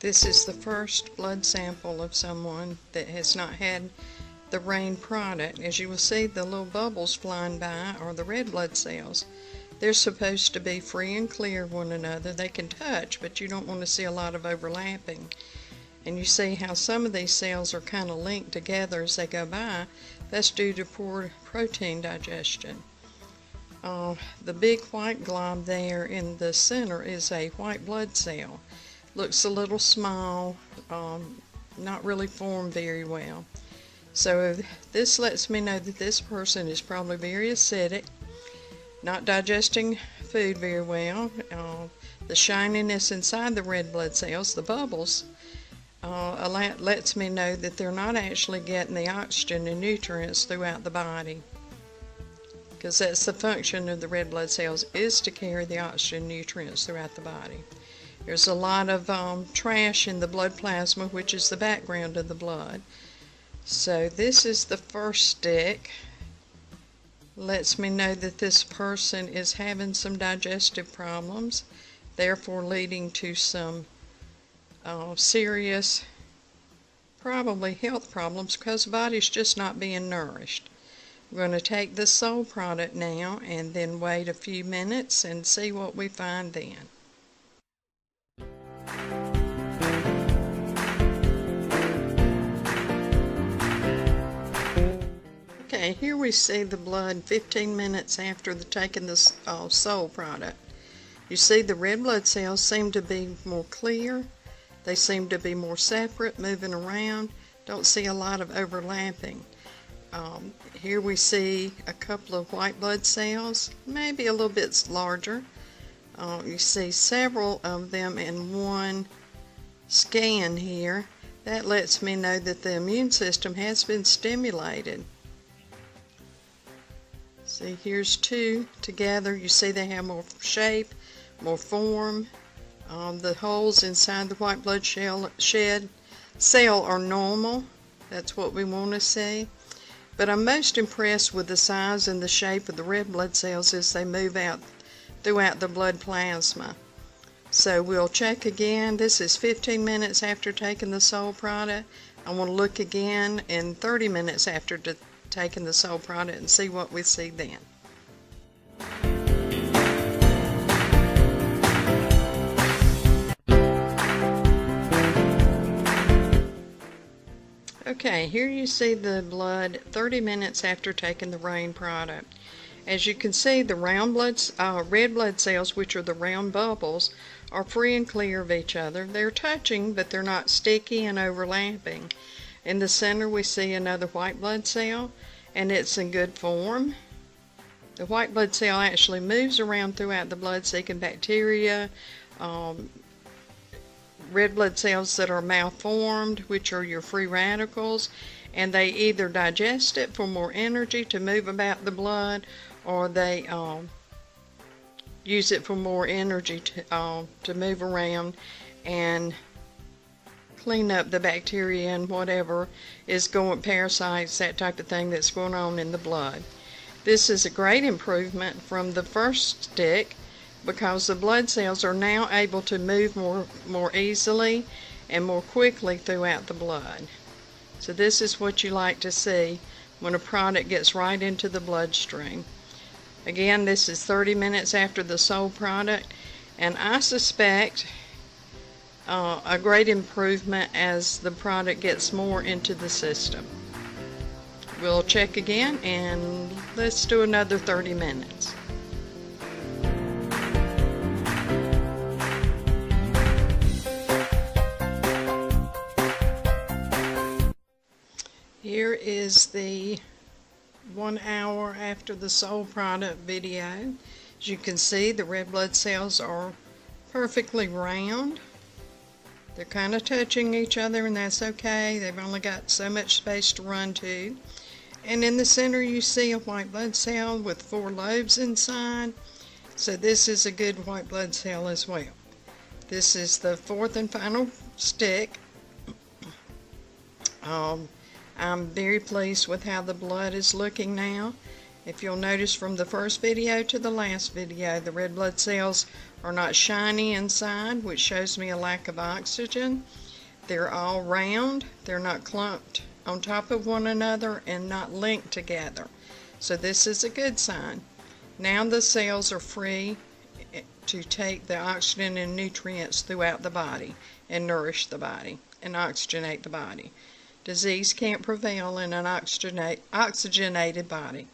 This is the first blood sample of someone that has not had the rain product. As you will see, the little bubbles flying by are the red blood cells. They're supposed to be free and clear of one another. They can touch, but you don't want to see a lot of overlapping. And you see how some of these cells are kind of linked together as they go by. That's due to poor protein digestion. The big white glob there in the center is a white blood cell. Looks a little small, not really formed very well. So this lets me know that this person is probably very acidic, not digesting food very well. The shininess inside the red blood cells, the bubbles, lets me know that they're not actually getting the oxygen and nutrients throughout the body, because that's the function of the red blood cells, is to carry the oxygen and nutrients throughout the body. There's a lot of trash in the blood plasma, which is the background of the blood. So this is the first stick. Lets me know that this person is having some digestive problems, therefore leading to some serious, probably health problems, because the body's just not being nourished. We're going to take the soul product now and then wait a few minutes and see what we find then. Okay, here we see the blood 15 minutes after taking the soul product. You see the red blood cells seem to be more clear. They seem to be more separate, moving around. Don't see a lot of overlapping. Here we see a couple of white blood cells, maybe a little bit larger. You see several of them in one scan here. That lets me know that the immune system has been stimulated. See, here's two together. You see they have more shape, more form. The holes inside the white blood cell are normal. That's what we want to see. But I'm most impressed with the size and the shape of the red blood cells as they move out throughout the blood plasma. So we'll check again. This is 15 minutes after taking the soul product. I want to look again in 30 minutes after taking the soul product and see what we see then. Okay, here you see the blood 30 minutes after taking the rain product. As you can see, the red blood cells, which are the round bubbles, are free and clear of each other. They're touching, but they're not sticky and overlapping. In the center, we see another white blood cell, and it's in good form. The white blood cell actually moves around throughout the blood, seeking bacteria, red blood cells that are malformed, which are your free radicals, and they either digest it for more energy to move about the blood, or they use it for more energy to move around and clean up the bacteria and whatever is going, parasites, that type of thing that's going on in the blood. This is a great improvement from the first stick, because the blood cells are now able to move more easily and more quickly throughout the blood. So this is what you like to see when a product gets right into the bloodstream. Again, this is 30 minutes after the soul product, and I suspect a great improvement as the product gets more into the system. We'll check again, and let's do another 30 minutes. Here is the 1 hour after the soul product video. As you can see, the red blood cells are perfectly round. They're kind of touching each other, and that's okay. They've only got so much space to run to. And in the center you see a white blood cell with 4 lobes inside. So this is a good white blood cell as well. This is the 4th and final stick. I'm very pleased with how the blood is looking now. If you'll notice from the first video to the last video, the red blood cells are not shiny inside, which shows me a lack of oxygen. They're all round, they're not clumped on top of one another and not linked together. So this is a good sign. Now the cells are free to take the oxygen and nutrients throughout the body and nourish the body and oxygenate the body. Disease can't prevail in an oxygenated body.